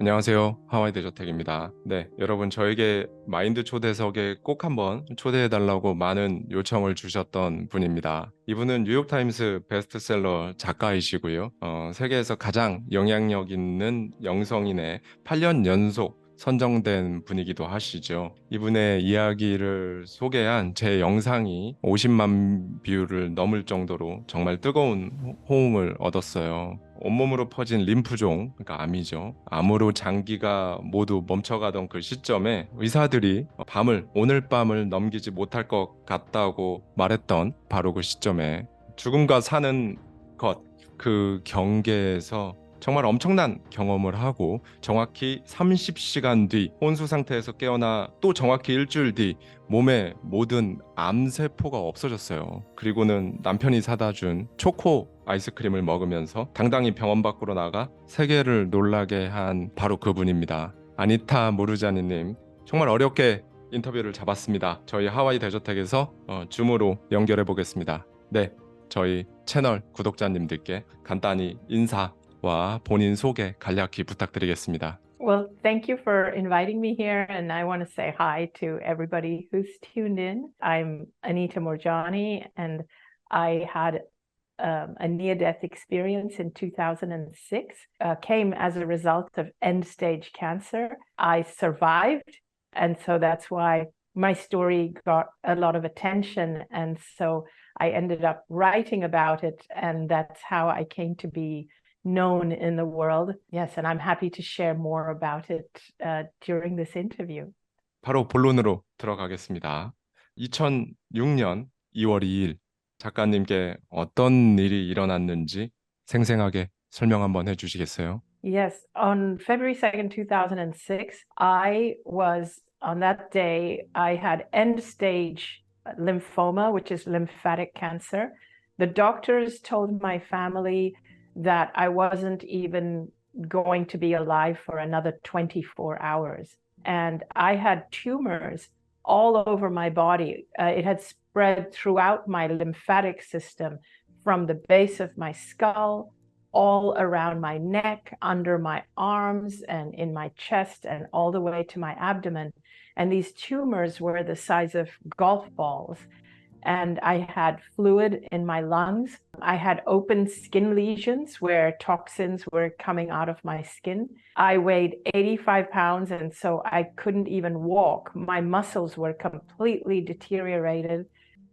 안녕하세요. 하와이 대저택입니다. 네, 여러분 저에게 마인드 초대석에 꼭 한번 초대해달라고 많은 요청을 주셨던 분입니다. 이분은 뉴욕타임스 베스트셀러 작가이시고요. 세계에서 가장 영향력 있는 영성인의 8년 연속 선정된 분이기도 하시죠. 이분의 이야기를 소개한 제 영상이 50만 뷰를 넘을 정도로 정말 뜨거운 호응을 얻었어요. 온몸으로 퍼진 림프종, 그러니까 암이죠. 암으로 장기가 모두 멈춰가던 그 시점에 의사들이 오늘 밤을 넘기지 못할 것 같다고 말했던 바로 그 시점에 죽음과 사는 것, 그 경계에서 정말 엄청난 경험을 하고 정확히 30시간 뒤 혼수 상태에서 깨어나 또 정확히 일주일 뒤 몸에 모든 암세포가 없어졌어요. 그리고는 남편이 사다 준 초코 아이스크림을 먹으면서 당당히 병원 밖으로 나가 세계를 놀라게 한 바로 그분입니다. 아니타 무르자니님, 정말 어렵게 인터뷰를 잡았습니다. 저희 하와이 대저택에서 줌으로 연결해 보겠습니다. 네, 저희 채널 구독자님들께 간단히 인사와 본인 소개 간략히 부탁드리겠습니다. Well, thank you for inviting me here, and I want to say hi to everybody who's tuned in. I'm Anita Morjani, and I had a near-death experience in 2006. Came as a result of end-stage cancer. I survived, and so that's why my story got a lot of attention, and so I ended up writing about it, and that's how I came to be known in the world. Yes, and I'm happy to share more about it during this interview. 바로 본론으로 들어가겠습니다. 2006년 2월 2일 작가님께 어떤 일이 일어났는지 생생하게 설명 한번 해주시겠어요? Yes, on February 2nd, 2006, on that day, I had end stage lymphoma, which is lymphatic cancer. The doctors told my family that I wasn't even going to be alive for another 24 hours. And I had tumors all over my body. It had spread throughout my lymphatic system from the base of my skull, all around my neck, under my arms, and in my chest, and all the way to my abdomen. And these tumors were the size of golf balls. And I had fluid in my lungs. I had open skin lesions where toxins were coming out of my skin. I weighed 85 pounds, and so I couldn't even walk. My muscles were completely deteriorated,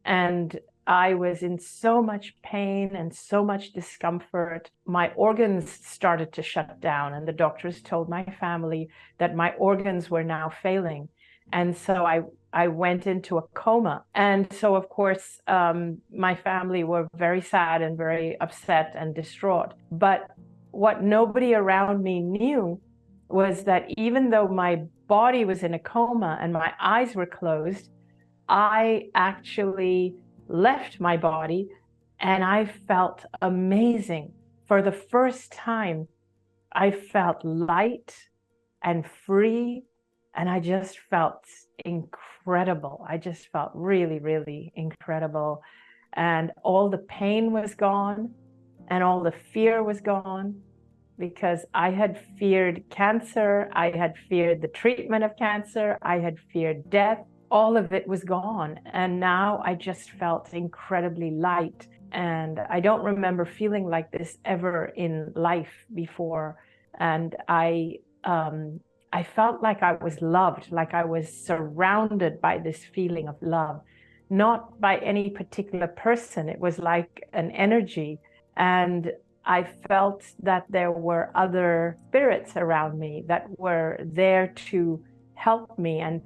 and I was in so much pain and so much discomfort. My organs started to shut down, and the doctors told my family that my organs were now failing. And so I went into a coma. And so, of course, my family were very sad and very upset and distraught. But what nobody around me knew was that even though my body was in a coma and my eyes were closed, I actually left my body and I felt amazing. For the first time, I felt light and free, and I just felt incredible. I just felt really, really incredible. And all the pain was gone and all the fear was gone, because I had feared cancer, I had feared the treatment of cancer, I had feared death. All of it was gone. And now I just felt incredibly light. And I don't remember feeling like this ever in life before. And I felt like I was loved, like I was surrounded by this feeling of love, not by any particular person. It was like an energy. And I felt that there were other spirits around me that were there to help me and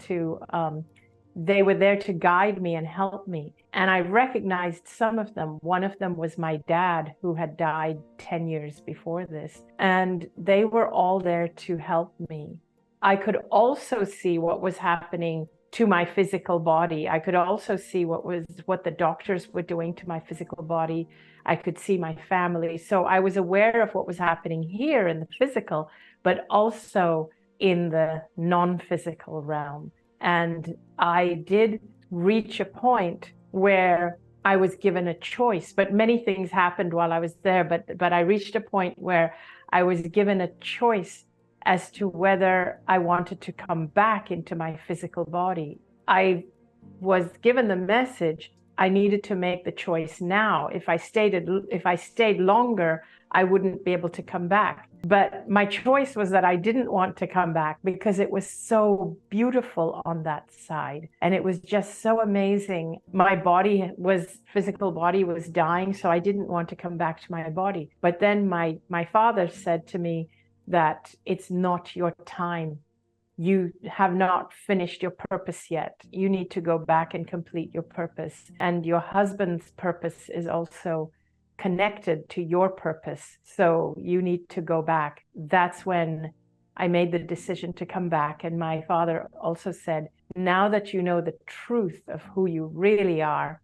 they were there to guide me and help me. And I recognized some of them. One of them was my dad, who had died 10 years before this. And they were all there to help me. I could also see what was happening to my physical body. I could also see what the doctors were doing to my physical body. I could see my family. So I was aware of what was happening here in the physical, but also in the non-physical realm. And I did reach a point where I was given a choice, but many things happened while I was there. But I reached a point where I was given a choice as to whether I wanted to come back into my physical body. I was given the message I needed to make the choice now. If I stayed longer, I wouldn't be able to come back. But my choice was that I didn't want to come back because it was so beautiful on that side. And it was just so amazing. My physical body was dying, so I didn't want to come back to my body. But then my father said to me that it's not your time. You have not finished your purpose yet. You need to go back and complete your purpose. And your husband's purpose is also connected to your purpose. So you need to go back. That's when I made the decision to come back. And my father also said, now that you know the truth of who you really are,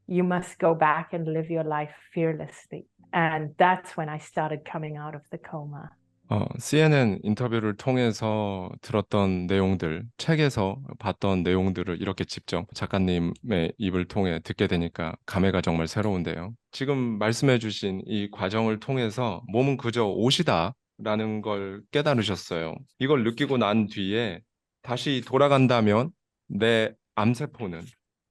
you must go back and live your life fearlessly. And that's when I started coming out of the coma. CNN 인터뷰를 통해서 들었던 내용들, 책에서 봤던 내용들을 이렇게 직접 작가님의 입을 통해 듣게 되니까 감회가 정말 새로운데요. 지금 말씀해주신 이 과정을 통해서 몸은 그저 옷이다라는 걸 깨달으셨어요. 이걸 느끼고 난 뒤에 다시 돌아간다면 내 암세포는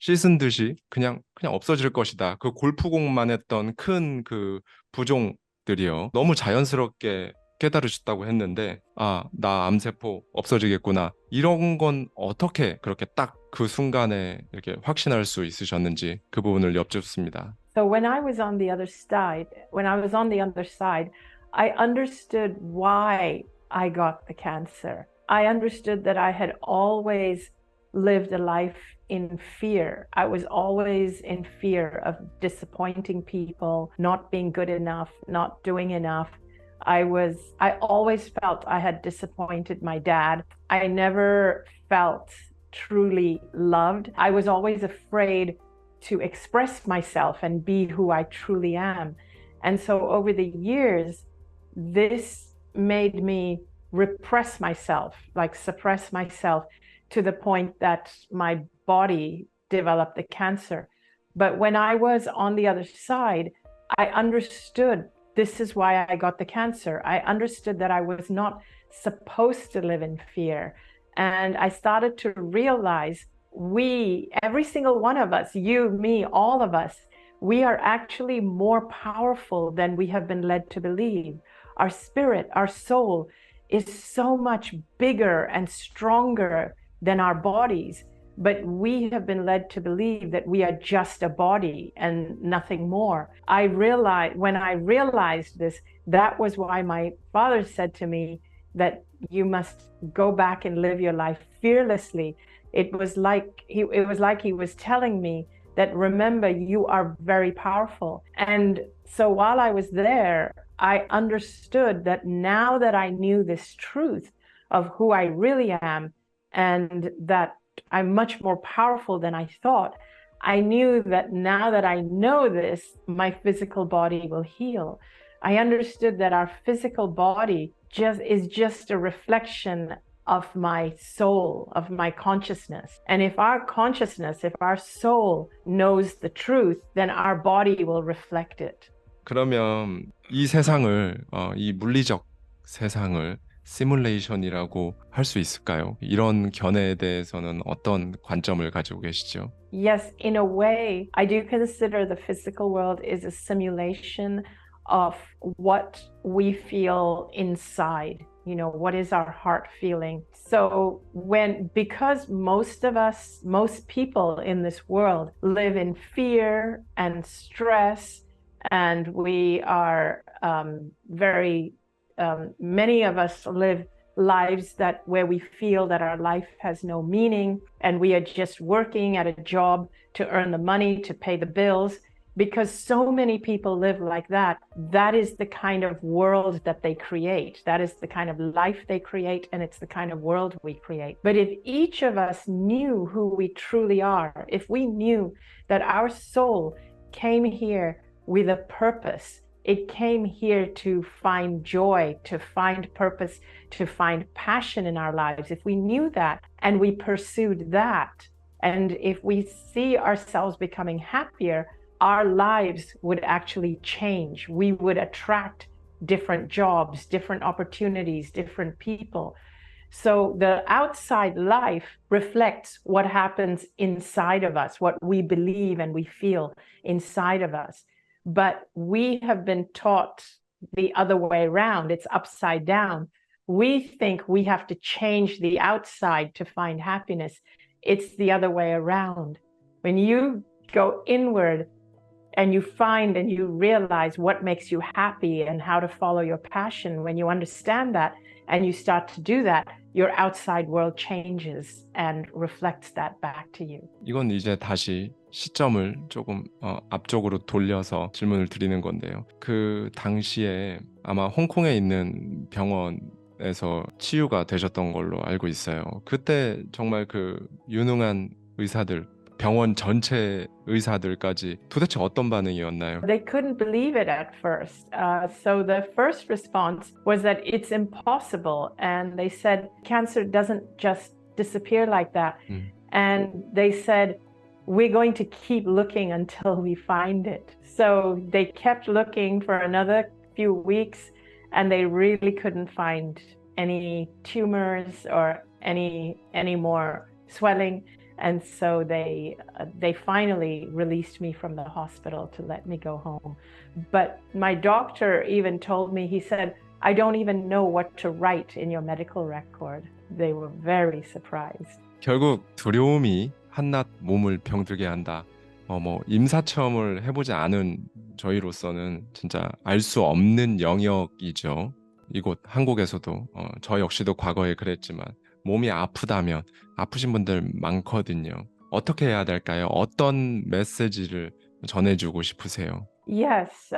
씻은 듯이 그냥 없어질 것이다. 그 골프공만 했던 큰 그 부종들이요. 너무 자연스럽게 깨달으셨다고 했는데, 나 암세포 없어지겠구나. 이런 건 어떻게 그렇게 딱 그 순간에 이렇게 확신할 수 있으셨는지 그 부분을 여쭙습니다. So when I was on the other side, I understood why I got the cancer. I understood that I had always lived a life in fear. I was always in fear of disappointing people, not being good enough, not doing enough. I always felt I had disappointed my dad. I never felt truly loved. I was always afraid to express myself and be who I truly am. And so over the years, this made me repress myself, like suppress myself to the point that my body developed the cancer. But when I was on the other side, I understood this is why I got the cancer. I understood that I was not supposed to live in fear. And I started to realize every single one of us, you, me, all of us, we are actually more powerful than we have been led to believe. Our spirit, our soul is so much bigger and stronger than our bodies. But we have been led to believe that we are just a body and nothing more. When I realized this, that was why my father said to me that you must go back and live your life fearlessly. It was like he was telling me that, remember, you are very powerful. And so while I was there, I understood that now that I knew this truth of who I really am, and that I'm much more powerful than I thought, I knew that now that I know this, my physical body will heal. I understood that our physical body is just a reflection of my soul, of my consciousness. And if our soul knows the truth, then our body will reflect it. 그러면 이 세상을, 이 물리적 세상을 시뮬레이션이라고 할 수 있을까요? 이런 견해에 대해서는 어떤 관점을 가지고 계시죠? Yes, in a way, I do consider the physical world is a simulation of what we feel inside. You know, what is our heart feeling? So because most people in this world live in fear and stress, and we are many of us live lives where we feel that our life has no meaning, and we are just working at a job to earn the money to pay the bills. Because so many people live like that, that is the kind of world that they create. That is the kind of life they create, and it's the kind of world we create. But if each of us knew who we truly are, if we knew that our soul came here with a purpose, it came here to find joy, to find purpose, to find passion in our lives. If we knew that and we pursued that, and if we see ourselves becoming happier, our lives would actually change. We would attract different jobs, different opportunities, different people. So the outside life reflects what happens inside of us, what we believe and we feel inside of us. But we have been taught the other way around. It's upside down. We think we have to change the outside to find happiness. It's the other way around. When you go inward and you find and you realize what makes you happy and how to follow your passion, when you understand that and you start to do that, your outside world changes and reflects that back to you. 이건 이제 다시 시점을 조금 앞쪽으로 돌려서 질문을 드리는 건데요. 그 당시에 아마 홍콩에 있는 병원에서 치유가 되셨던 걸로 알고 있어요. 그때 정말 그 유능한 의사들, 병원 전체 의사들까지 도대체 어떤 반응이었나요? They couldn't believe it at first. So the first response was that it's impossible. And they said, cancer doesn't just disappear like that. And they said, we're going to keep looking until we find it. So they kept looking for another few weeks, and they really couldn't find any tumors or any more swelling. And so they finally released me from the hospital to let me go home. But my doctor even told me, he said, I don't even know what to write in your medical record. They were very surprised. 결국 두려움이 한낱 몸을 병들게 한다. 뭐 임사체험을 해보지 않은 저희로서는 진짜 알 수 없는 영역이죠. 이곳 한국에서도 저 역시도 과거에 그랬지만 몸이 아프다면 아프신 분들 많거든요. 어떻게 해야 될까요? 어떤 메시지를 전해주고 싶으세요? Yes,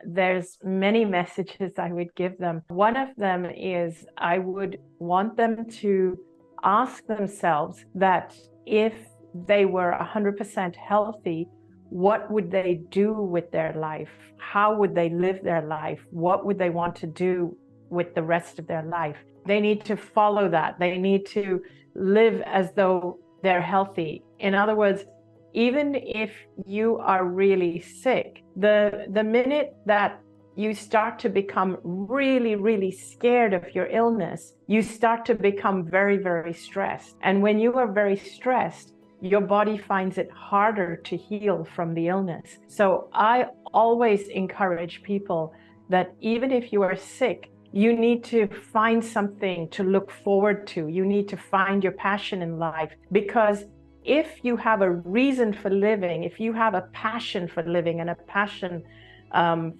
there's many messages I would give them. One of them is I would want them to ask themselves that if they were 100% healthy, what would they do with their life? How would they live their life? What would they want to do with the rest of their life? They need to follow that. They need to live as though they're healthy. In other words, even if you are really sick, the minute that you start to become really, really scared of your illness, you start to become very, very stressed. And when you are very stressed, your body finds it harder to heal from the illness. So I always encourage people that even if you are sick, you need to find something to look forward to. You need to find your passion in life, because if you have a reason for living, if you have a passion for living and a passion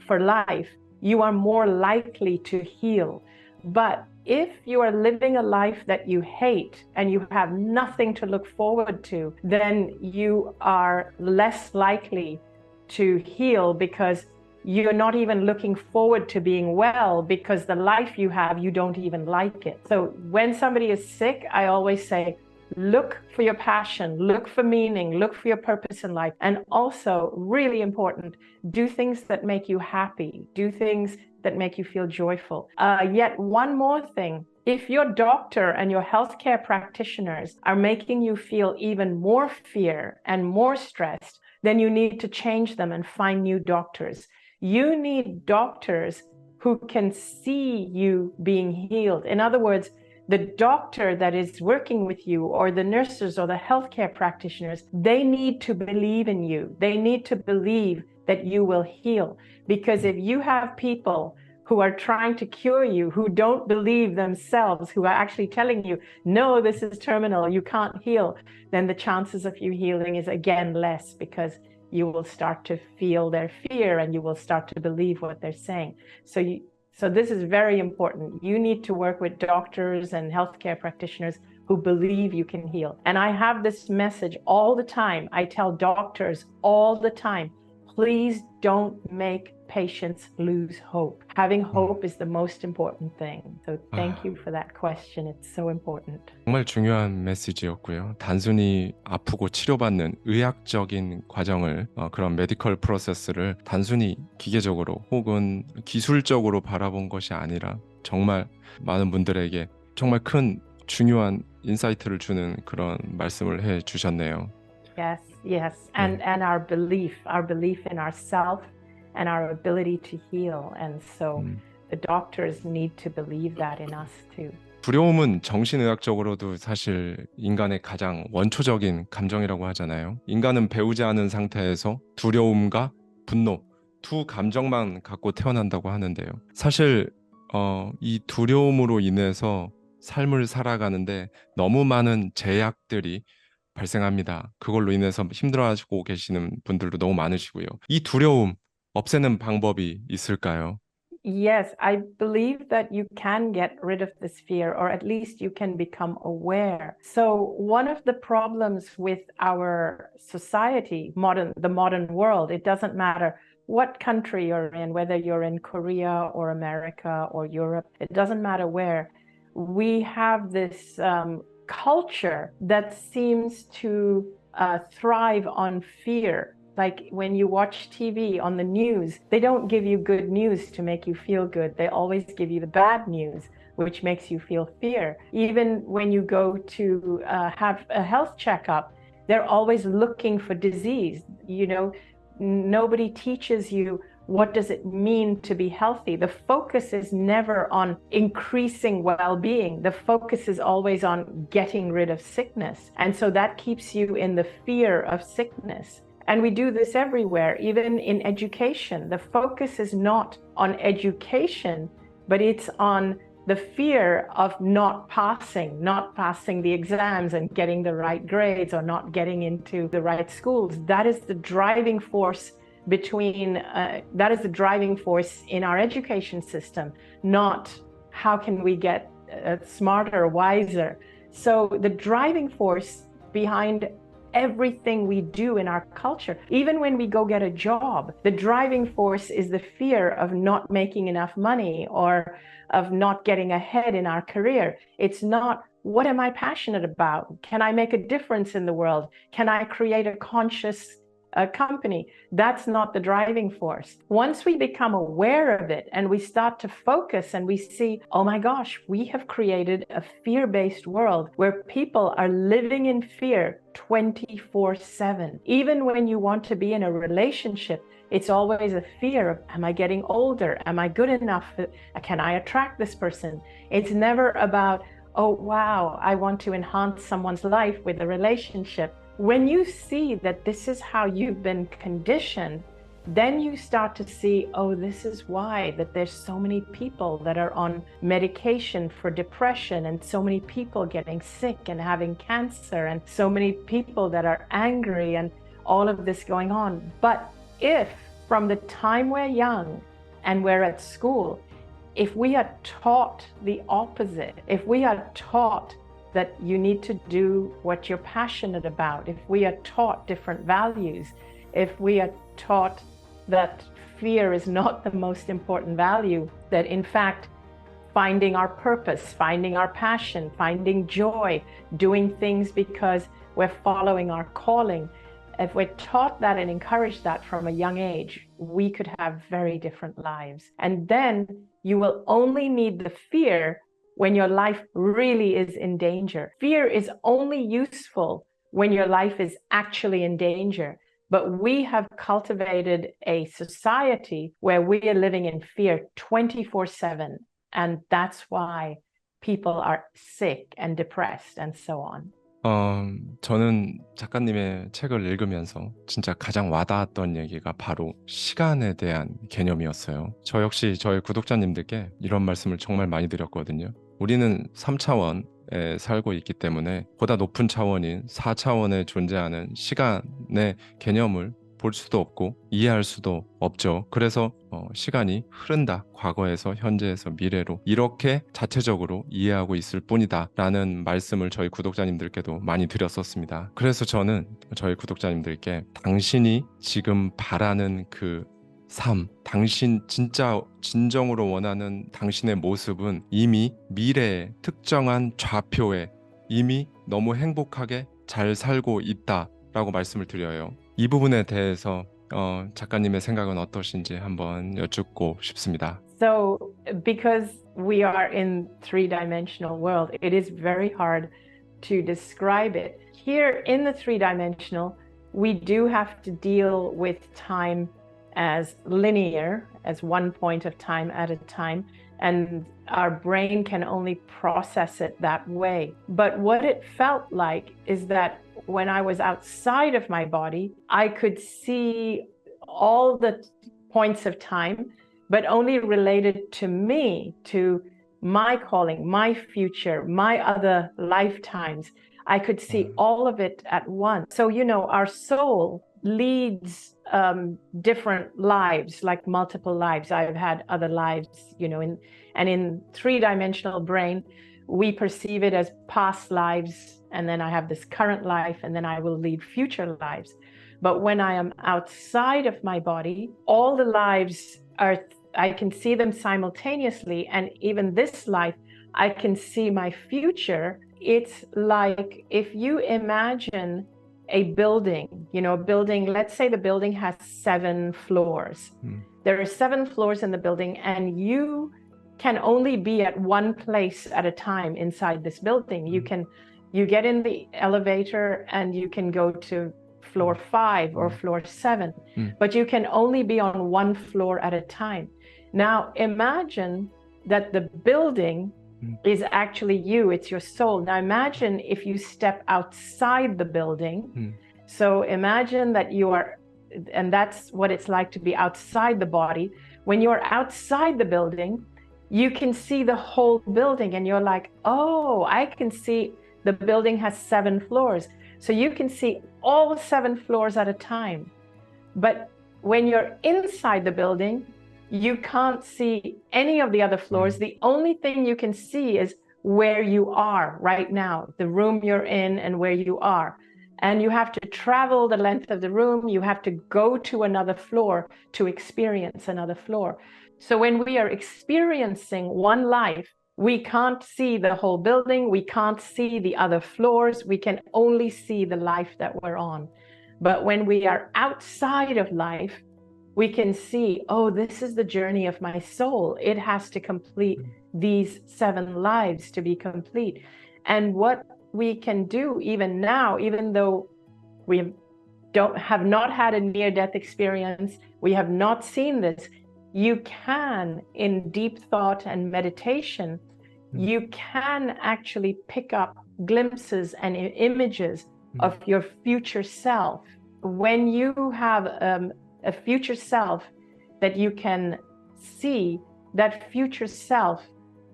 for life, you are more likely to heal. But if you are living a life that you hate and you have nothing to look forward to, then you are less likely to heal, because you're not even looking forward to being well, because the life you have, you don't even like it. So when somebody is sick, I always say, look for your passion, look for meaning, look for your purpose in life. And also, really important, do things that make you happy, do things that make you feel joyful. Yet one more thing, if your doctor and your healthcare practitioners are making you feel even more fear and more stressed, then you need to change them and find new doctors. You need doctors who can see you being healed. In other words, the doctor that is working with you, or the nurses or the healthcare practitioners, they need to believe in you. They need to believe that you will heal. Because if you have people who are trying to cure you, who don't believe themselves, who are actually telling you, no, this is terminal, you can't heal, then the chances of you healing is again less, because you will start to feel their fear and you will start to believe what they're saying. So this is very important. You need to work with doctors and healthcare practitioners who believe you can heal. And I have this message all the time. I tell doctors all the time, please don't make patients lose hope. Having hope is the most important thing. So thank you for that question. It's so important. 정말 중요한 메시지였고요. 단순히 아프고 치료받는 의학적인 과정을 그런 메디컬 프로세스를 단순히 기계적으로 혹은 기술적으로 바라본 것이 아니라 정말 많은 분들에게 정말 큰 중요한 인사이트를 주는 그런 말씀을 해 주셨네요. Yes, yes. And our belief in ourself and our ability to heal. And so the doctors need to believe that in us too. 두려움은 정신의학적으로도 사실 인간의 가장 원초적인 감정이라고 하잖아요. 인간은 배우지 않은 상태에서 두려움과 분노 두 감정만 갖고 태어난다고 하는데요. 사실 이 두려움으로 인해서 삶을 살아가는데 너무 많은 제약들이 발생합니다. 그걸로 인해서 힘들어하시고 계시는 분들도 너무 많으시고요. 이 두려움 없애는 방법이 있을까요? Yes, I believe that you can get rid of this fear, or at least you can become aware. So one of the problems with our society, the modern world, it doesn't matter what country you're in, whether you're in Korea or America or Europe, it doesn't matter where, we have this culture that seems to thrive on fear. Like when you watch TV on the news, they don't give you good news to make you feel good. They always give you the bad news, which makes you feel fear. Even when you go to have a health checkup, they're always looking for disease. You know, nobody teaches you what does it mean to be healthy. The focus is never on increasing well-being. The focus is always on getting rid of sickness. And so that keeps you in the fear of sickness. And we do this everywhere, even in education. The focus is not on education, but it's on the fear of not passing the exams and getting the right grades or not getting into the right schools. That is the driving force that is the driving force in our education system, not how can we get smarter, wiser. So the driving force behind everything we do in our culture, even when we go get a job, the driving force is the fear of not making enough money or of not getting ahead in our career. It's not, what am I passionate about? Can I make a difference in the world? Can I create a conscious company? That's not the driving force. Once we become aware of it and we start to focus and we see, oh my gosh, we have created a fear-based world where people are living in fear 24/7. Even when you want to be in a relationship, it's always a fear of, am I getting older? Am I good enough? Can I attract this person? It's never about, oh wow, I want to enhance someone's life with a relationship. When you see that this is how you've been conditioned, then you start to see, oh, this is why that there's so many people that are on medication for depression and so many people getting sick and having cancer and so many people that are angry and all of this going on. But if from the time we're young and we're at school, if we are taught the opposite, if we are taught that you need to do what you're passionate about, if we are taught different values, if we are taught that fear is not the most important value, that in fact, finding our purpose, finding our passion, finding joy, doing things because we're following our calling, if we're taught that and encouraged that from a young age, we could have very different lives. And then you will only need the fear when your life really is in danger. Fear is only useful when your life is actually in danger. But we have cultivated a society where we are living in fear 24/7. And that's why people are sick and depressed and so on. 저는 작가님의 책을 읽으면서 진짜 가장 와닿았던 얘기가 바로 시간에 대한 개념이었어요. 저 역시 저희 구독자님들께 이런 말씀을 정말 많이 드렸거든요. 우리는 3차원에 살고 있기 때문에 보다 높은 차원인 4차원에 존재하는 시간의 개념을 볼 수도 없고 이해할 수도 없죠. 그래서 시간이 흐른다. 과거에서 현재에서 미래로 이렇게 자체적으로 이해하고 있을 뿐이다 라는 말씀을 저희 구독자님들께도 많이 드렸었습니다. 그래서 저는 저희 구독자님들께 당신이 지금 바라는 그 삶, 당신 진짜 진정으로 원하는 당신의 모습은 이미 미래의 특정한 좌표에 이미 너무 행복하게 잘 살고 있다라고 말씀을 드려요. 이 부분에 대해서 작가님의 생각은 어떠신지 한번 여쭙고 싶습니다. So because we are in three-dimensional world, it is very hard to describe it. Here in the three-dimensional, we do have to deal with time as linear, as one point of time at a time, and our brain can only process it that way. But what it felt like is that when I was outside of my body, I could see all the points of time, but only related to me, to my calling, my future, my other lifetimes. I could see all of it at once. So, our soul leads different lives, like multiple lives. I've had other lives, in three-dimensional brain, we perceive it as past lives, and then I have this current life, and then I will lead future lives. But when I am outside of my body, all the lives I can see them simultaneously. And even this life, I can see my future. It's like if you imagine a building, let's say the building has 7 floors. There are 7 floors in the building, and you can only be at one place at a time inside this building. You get in the elevator and you can go to floor 5 or floor 7, but you can only be on one floor at a time. Now imagine that the building is actually you, it's your soul. Now imagine if you step outside the building. So imagine that you are, and that's what it's like to be outside the body. When you're outside the building, you can see the whole building, and you're like, oh, I can see the building has 7 floors. So you can see all 7 floors at a time. But when you're inside the building, you can't see any of the other floors. The only thing you can see is where you are right now, the room you're in and where you are. And you have to travel the length of the room. You have to go to another floor to experience another floor. So when we are experiencing one life, we can't see the whole building. We can't see the other floors. We can only see the life that we're on. But when we are outside of life, we can see, oh, this is the journey of my soul. It has to complete these 7 lives to be complete. And what we can do even now, even though we have not had a near-death experience, we have not seen this, you can, in deep thought and meditation, you can actually pick up glimpses and images of your future self. When you have a future self that you can see, that future self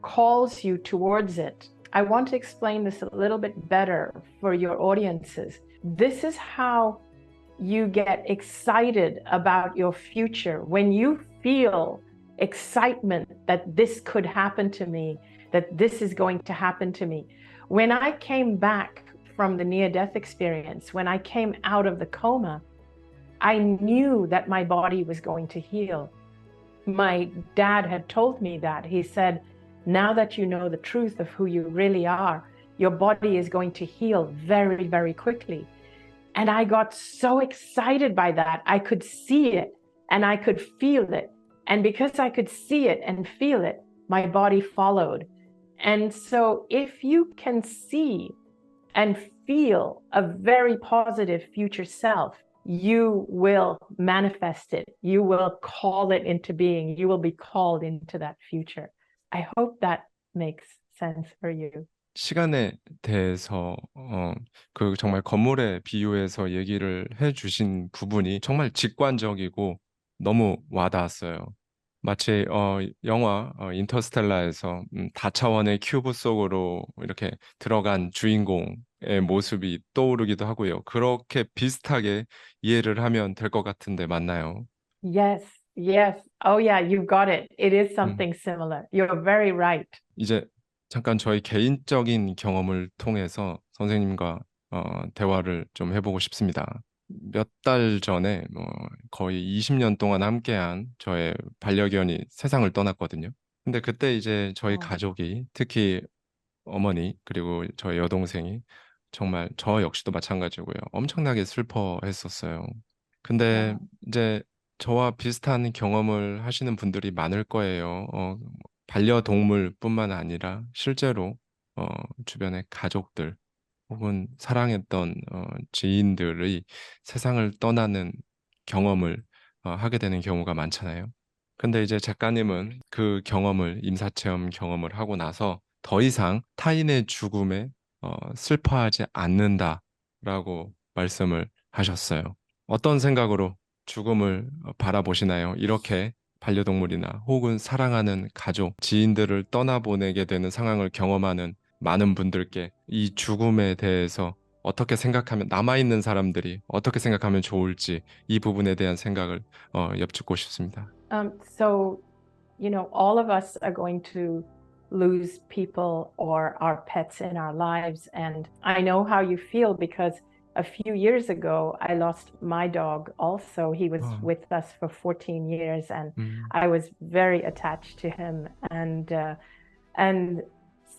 calls you towards it. I want to explain this a little bit better for your audiences. This is how you get excited about your future. When you feel excitement that this could happen to me, that this is going to happen to me. When I came back from the near-death experience, when I came out of the coma, I knew that my body was going to heal. My dad had told me that. He said, now that you know the truth of who you really are, your body is going to heal very, very quickly. And I got so excited by that. I could see it and I could feel it. And because I could see it and feel it, my body followed. And so if you can see and feel a very positive future self, you will manifest it. You will call it into being. You will be called into that future. I hope that makes sense for you. 시간에 대해서 그 정말 건물에 비유해서 얘기를 해주신 부분이 정말 직관적이고 너무 와닿았어요. 마치 영화 인터스텔라에서 다차원의 큐브 속으로 이렇게 들어간 주인공의 모습이 떠오르기도 하고요. 그렇게 비슷하게 이해를 하면 될 것 같은데 맞나요? Yes, yes. Oh yeah, you got it. It is something similar. You're very right. 이제 잠깐 저희 개인적인 경험을 통해서 선생님과 대화를 좀 해보고 싶습니다. 몇 달 전에 거의 20년 동안 함께한 저의 반려견이 세상을 떠났거든요. 근데 그때 이제 저희 가족이, 특히 어머니 그리고 저의 여동생이 정말 저 역시도 마찬가지고요. 엄청나게 슬퍼했었어요. 근데 이제 저와 비슷한 경험을 하시는 분들이 많을 거예요. 반려동물뿐만 아니라 실제로 주변의 가족들 혹은 사랑했던 지인들의 세상을 떠나는 경험을 하게 되는 경우가 많잖아요. 근데 이제 작가님은 그 경험을, 임사체험 경험을 하고 나서 더 이상 타인의 죽음에 슬퍼하지 않는다라고 말씀을 하셨어요. 어떤 생각으로 죽음을 바라보시나요? 이렇게 반려동물이나 혹은 사랑하는 가족, 지인들을 떠나보내게 되는 상황을 경험하는 많은 분들께 이 죽음에 대해서 어떻게 생각하면, 남아있는 사람들이 어떻게 생각하면 좋을지 이 부분에 대한 생각을 엿듣고 싶습니다. So, all of us are going to lose people or our pets in our lives. And I know how you feel because a few years ago, I lost my dog also. He was 어, with us for 14 years and 음, I was very attached to him. And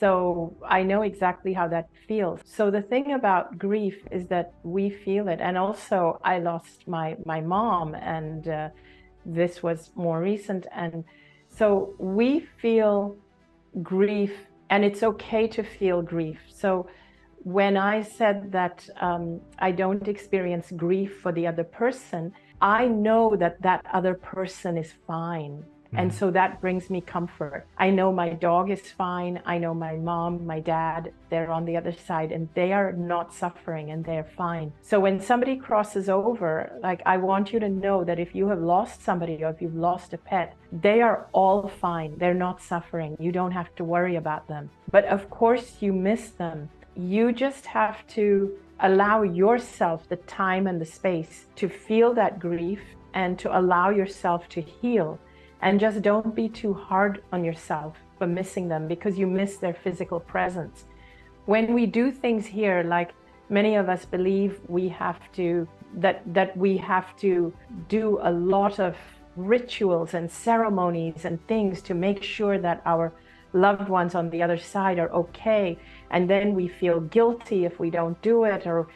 so I know exactly how that feels. So the thing about grief is that we feel it. And also, I lost my mom, and this was more recent. And so we feel grief, and it's okay to feel grief. So when I said that I don't experience grief for the other person, I know that that other person is fine. And so that brings me comfort. I know my dog is fine. I know my mom, my dad, they're on the other side and they are not suffering and they're fine. So when somebody crosses over, like, I want you to know that if you have lost somebody or if you've lost a pet, they are all fine. They're not suffering. You don't have to worry about them. But of course, you miss them. You just have to allow yourself the time and the space to feel that grief and to allow yourself to heal. And just don't be too hard on yourself for missing them because you miss their physical presence. When we do things here, like many of us believe we have to, that we have to do a lot of rituals and ceremonies and things to make sure that our loved ones on the other side are okay. And then we feel guilty if we don't do it, or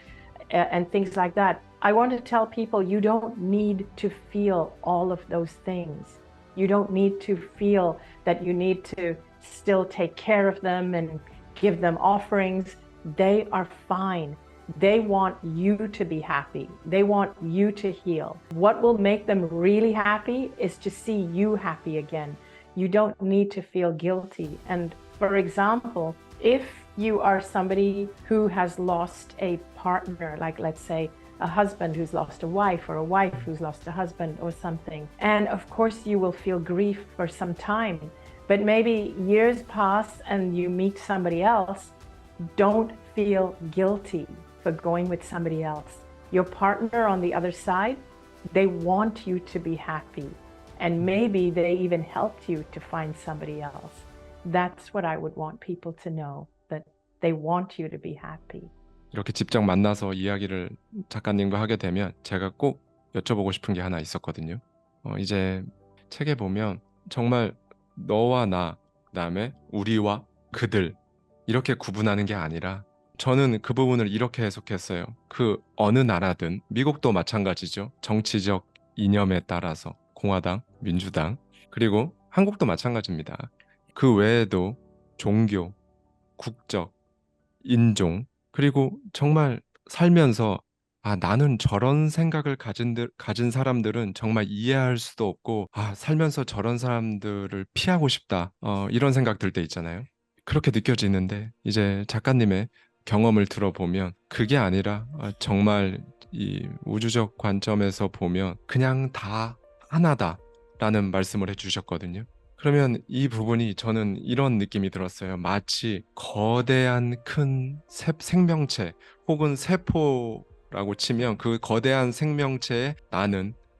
and things like that. I want to tell people you don't need to feel all of those things. You don't need to feel that you need to still take care of them and give them offerings. They are fine. They want you to be happy. They want you to heal. What will make them really happy is to see you happy again. You don't need to feel guilty. And for example, if you are somebody who has lost a partner, like let's say a husband who's lost a wife or a wife who's lost a husband or something. And of course, you will feel grief for some time. But maybe years pass and you meet somebody else. Don't feel guilty for going with somebody else. Your partner on the other side, they want you to be happy. And maybe they even helped you to find somebody else. That's what I would want people to know, that they want you to be happy. 이렇게 직접 만나서 이야기를 작가님과 하게 되면 제가 꼭 여쭤보고 싶은 게 하나 있었거든요. 이제 책에 보면 정말 너와 나, 그다음에 우리와 그들 이렇게 구분하는 게 아니라 저는 그 부분을 이렇게 해석했어요. 그 어느 나라든 미국도 마찬가지죠. 정치적 이념에 따라서 공화당, 민주당, 그리고 한국도 마찬가지입니다. 그 외에도 종교, 국적, 인종, 그리고 정말 살면서 나는 저런 생각을 가진 사람들은 정말 이해할 수도 없고, 살면서 저런 사람들을 피하고 싶다. 이런 생각 들 때 있잖아요. 그렇게 느껴지는데, 이제 작가님의 경험을 들어보면 그게 아니라 정말 이 우주적 관점에서 보면 그냥 다 하나다라는 말씀을 해주셨거든요. 그러면 이 부분이 저는 이런 느낌이 들었어요. 마치 거대한 큰 생명체 혹은 세포라고 치면 그 거대한 생명체에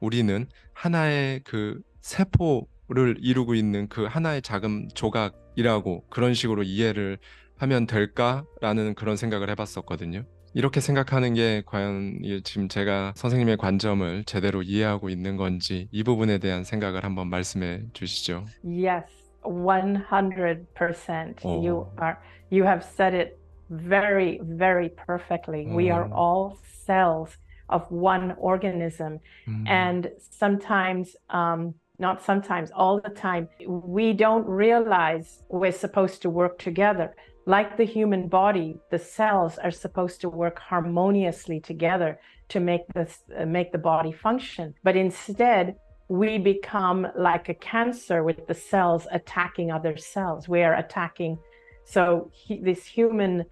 우리는 하나의 그 세포를 이루고 있는 그 하나의 작은 조각이라고 그런 식으로 이해를 하면 될까라는 그런 생각을 해봤었거든요. 이렇게 생각하는 게 과연 지금 제가 선생님의 관점을 제대로 이해하고 있는 건지 이 부분에 대한 생각을 한번 말씀해 주시죠. Yes, 100%. 어, You have said it very, very perfectly. We are 어, all cells of one organism. 음, And sometimes, not sometimes, all the time, we don't realize we're supposed to work together. Like the human body, the cells are supposed to work harmoniously together to make the body function. But instead, we become like a cancer with the cells attacking other cells. We are attacking, so this human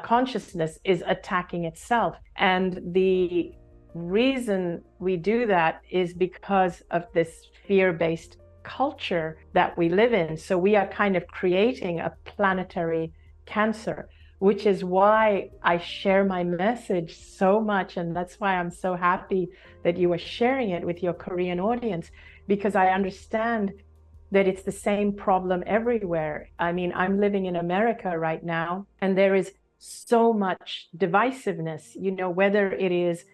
consciousness is attacking itself. And the reason we do that is because of this fear-based culture that we live in. So we are kind of creating a planetary cancer, which is why I share my message so much. And that's why I'm so happy that you are sharing it with your Korean audience, because I understand that it's the same problem everywhere. I mean, I'm living in America right now, and there is so much divisiveness, you know, whether it is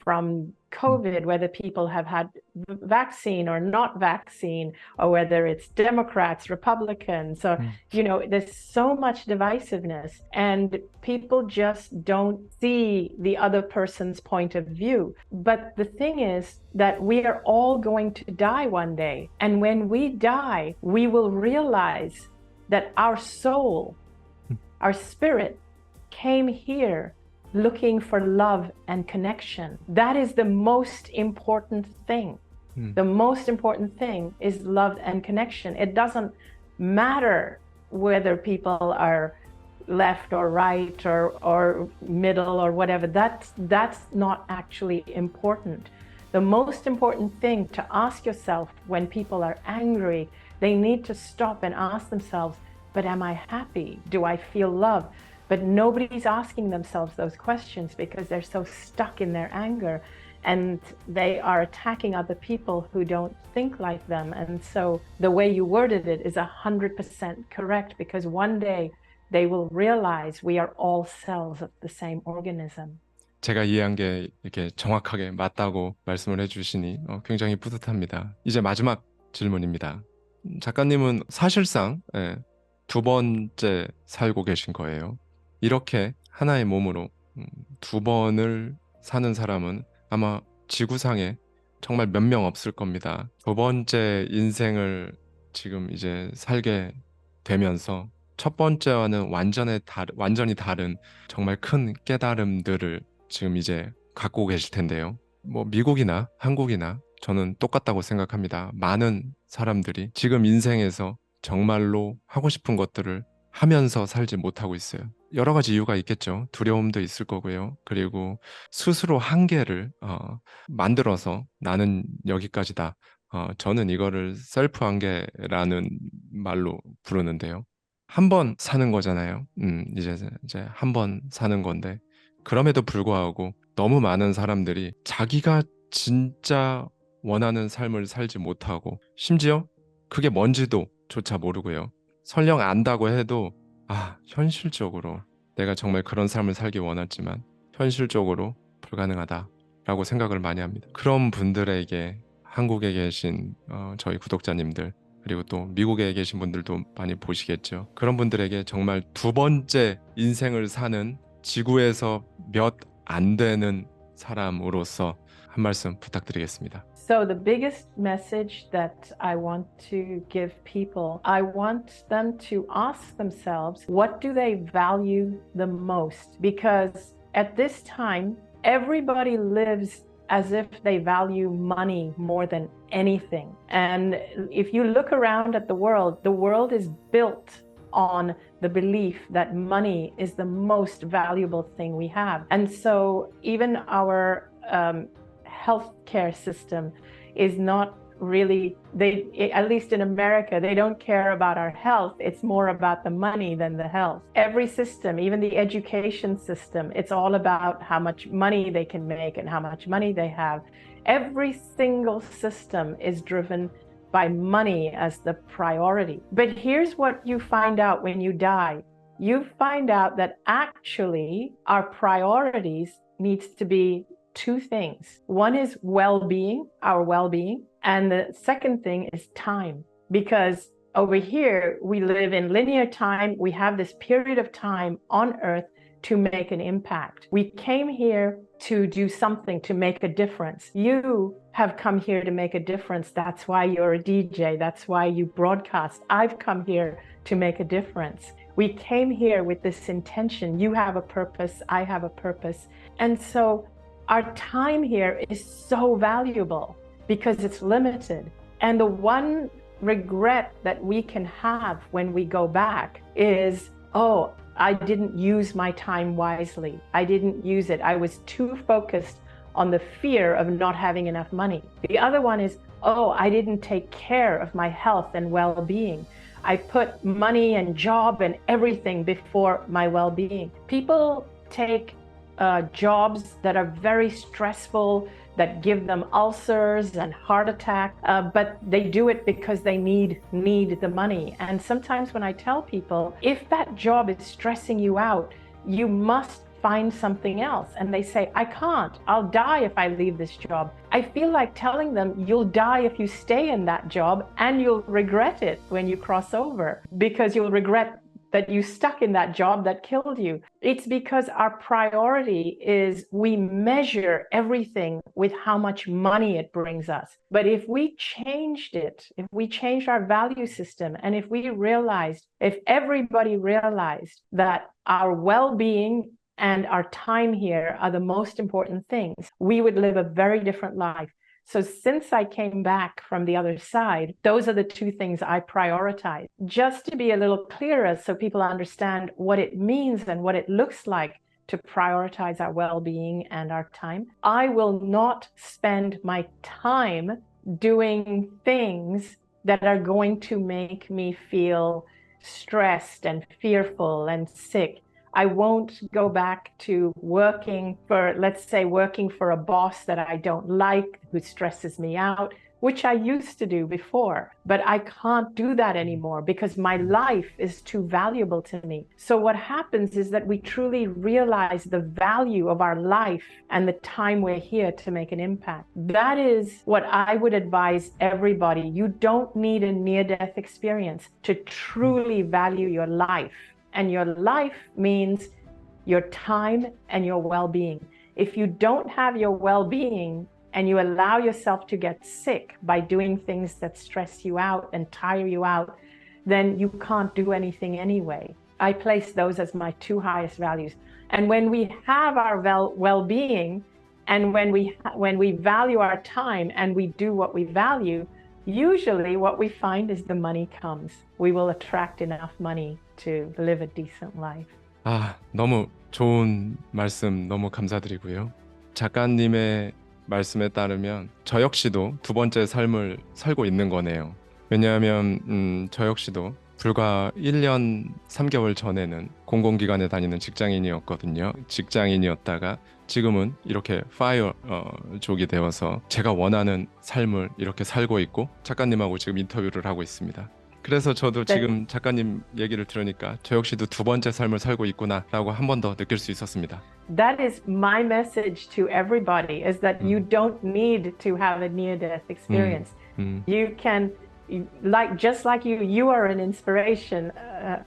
from COVID, whether people have had vaccine or not vaccine, or whether it's Democrats, Republicans, or, you know, there's so much divisiveness, and people just don't see the other person's point of view. But the thing is that we are all going to die one day. And when we die, we will realize that our soul, our spirit came here looking for love and connection. That is the most important thing. The most important thing is love and connection. It doesn't matter whether people are left or right or middle or whatever. That's not actually important. The most important thing to ask yourself when people are angry, they need to stop and ask themselves, but am I happy? Do I feel love? But nobody's asking themselves those questions because they're so stuck in their anger, and they are attacking other people who don't think like them. And so the way you worded it is 100% correct, because one day they will realize we are all cells of the same organism. 제가 이해한 게 이렇게 정확하게 맞다고 말씀을 해주시니 굉장히 뿌듯합니다. 이제 마지막 질문입니다. 작가님은 사실상 두 번째 살고 계신 거예요. 이렇게 하나의 몸으로 두 번을 사는 사람은 아마 지구상에 정말 몇 명 없을 겁니다. 두 번째 인생을 지금 이제 살게 되면서 첫 번째와는 완전히 다른 정말 큰 깨달음들을 지금 이제 갖고 계실 텐데요. 뭐 미국이나 한국이나 저는 똑같다고 생각합니다. 많은 사람들이 지금 인생에서 정말로 하고 싶은 것들을 하면서 살지 못하고 있어요. 여러 가지 이유가 있겠죠. 두려움도 있을 거고요. 그리고 스스로 한계를 만들어서 나는 여기까지다. 저는 이거를 셀프 한계라는 말로 부르는데요. 한 번 사는 거잖아요. 이제 한 번 사는 건데, 그럼에도 불구하고 너무 많은 사람들이 자기가 진짜 원하는 삶을 살지 못하고, 심지어 그게 뭔지도 조차 모르고요. 설령 안다고 해도 현실적으로 내가 정말 그런 삶을 살기 원했지만 현실적으로 불가능하다라고 생각을 많이 합니다. 그런 분들에게 한국에 계신 저희 구독자님들, 그리고 또 미국에 계신 분들도 많이 보시겠죠. 그런 분들에게 정말 두 번째 인생을 사는 지구에서 몇 안 되는 사람으로서 한 말씀 부탁드리겠습니다. So the biggest message that I want to give people, I want them to ask themselves, what do they value the most? Because at this time, everybody lives as if they value money more than anything. And if you look around at the world is built on the belief that money is the most valuable thing we have. And so even our healthcare system is not really, at least in America, they don't care about our health. It's more about the money than the health. Every system, even the education system, it's all about how much money they can make and how much money they have. Every single system is driven by money as the priority. But here's what you find out when you die. You find out that actually our priorities needs to be two things. One is well-being, our well-being, and the second thing is time. Because over here, we live in linear time. We have this period of time on Earth to make an impact. We came here to do something, to make a difference. You have come here to make a difference. That's why you're a DJ. That's why you broadcast. I've come here to make a difference. We came here with this intention. You have a purpose. I have a purpose. And so our time here is so valuable because it's limited. And the one regret that we can have when we go back is, oh, I didn't use my time wisely. I didn't use it. I was too focused on the fear of not having enough money. The other one is, oh, I didn't take care of my health and well-being. I put money and job and everything before my well-being. People take jobs that are very stressful, that give them ulcers and heart attack, but they do it because they need the money. And sometimes when I tell people, if that job is stressing you out, you must find something else. And they say, I can't, I'll die if I leave this job. I feel like telling them, you'll die if you stay in that job and you'll regret it when you cross over, because you'll regret that you stuck in that job that killed you. It's because our priority is we measure everything with how much money it brings us. But if we changed it, if we changed our value system, and if everybody realized that our well-being and our time here are the most important things, we would live a very different life. So since I came back from the other side, those are the two things I prioritize. Just to be a little clearer so people understand what it means and what it looks like to prioritize our well-being and our time. I will not spend my time doing things that are going to make me feel stressed and fearful and sick. I won't go back to working for, let's say, working for a boss that I don't like, who stresses me out, which I used to do before. But I can't do that anymore because my life is too valuable to me. So what happens is that we truly realize the value of our life and the time we're here to make an impact. That is what I would advise everybody. You don't need a near-death experience to truly value your life. And your life means your time and your well-being. If you don't have your well-being and you allow yourself to get sick by doing things that stress you out and tire you out, then you can't do anything anyway. I place those as my two highest values. And when we have our well-being, and when we value our time and we do what we value, usually what we find is the money comes. We will attract enough money to live a decent life. 너무 좋은 말씀 너무 감사드리고요. 작가님의 말씀에 따르면 저 역시도 두 번째 삶을 살고 있는 거네요. 왜냐하면 저 역시도 불과 1년 3개월 전에는 공공기관에 다니는 직장인이었거든요. 직장인이었다가 지금은 이렇게 파이어족이 되어서 제가 원하는 삶을 이렇게 살고 있고 작가님하고 지금 인터뷰를 하고 있습니다. 그래서 저도 지금 작가님 얘기를 들으니까 저 역시도 두 번째 삶을 살고 있구나라고 한 번 더 느낄 수 있었습니다. That is my message to everybody, is that you don't need to have a near-death experience. You can, just like you are an inspiration,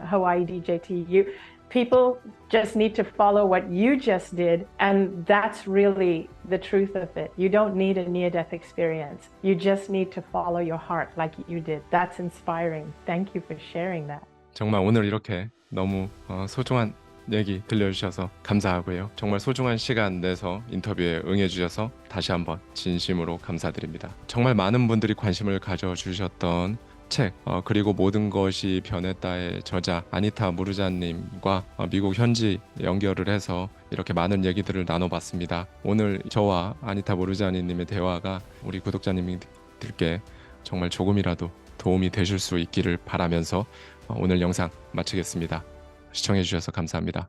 Hawaii DJT. People just need to follow what you just did, and that's really the truth of it. You don't need a near-death experience. You just need to follow your heart like you did. That's inspiring. Thank you for sharing that. 정말 오늘 이렇게 너무 소중한 얘기 들려주셔서 감사하고요. 정말 소중한 시간 내서 인터뷰에 응해주셔서 다시 한번 진심으로 감사드립니다. 정말 많은 분들이 관심을 가져주셨던 책, 그리고 모든 것이 변했다의 저자 아니타 무르자님과 미국 현지 연결을 해서 이렇게 많은 얘기들을 나눠봤습니다. 오늘 저와 아니타 무르자니님의 대화가 우리 구독자님들께 정말 조금이라도 도움이 되실 수 있기를 바라면서 오늘 영상 마치겠습니다. 시청해주셔서 감사합니다.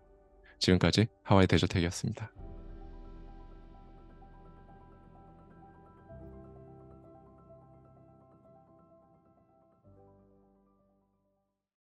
지금까지 하와이 대저택이었습니다.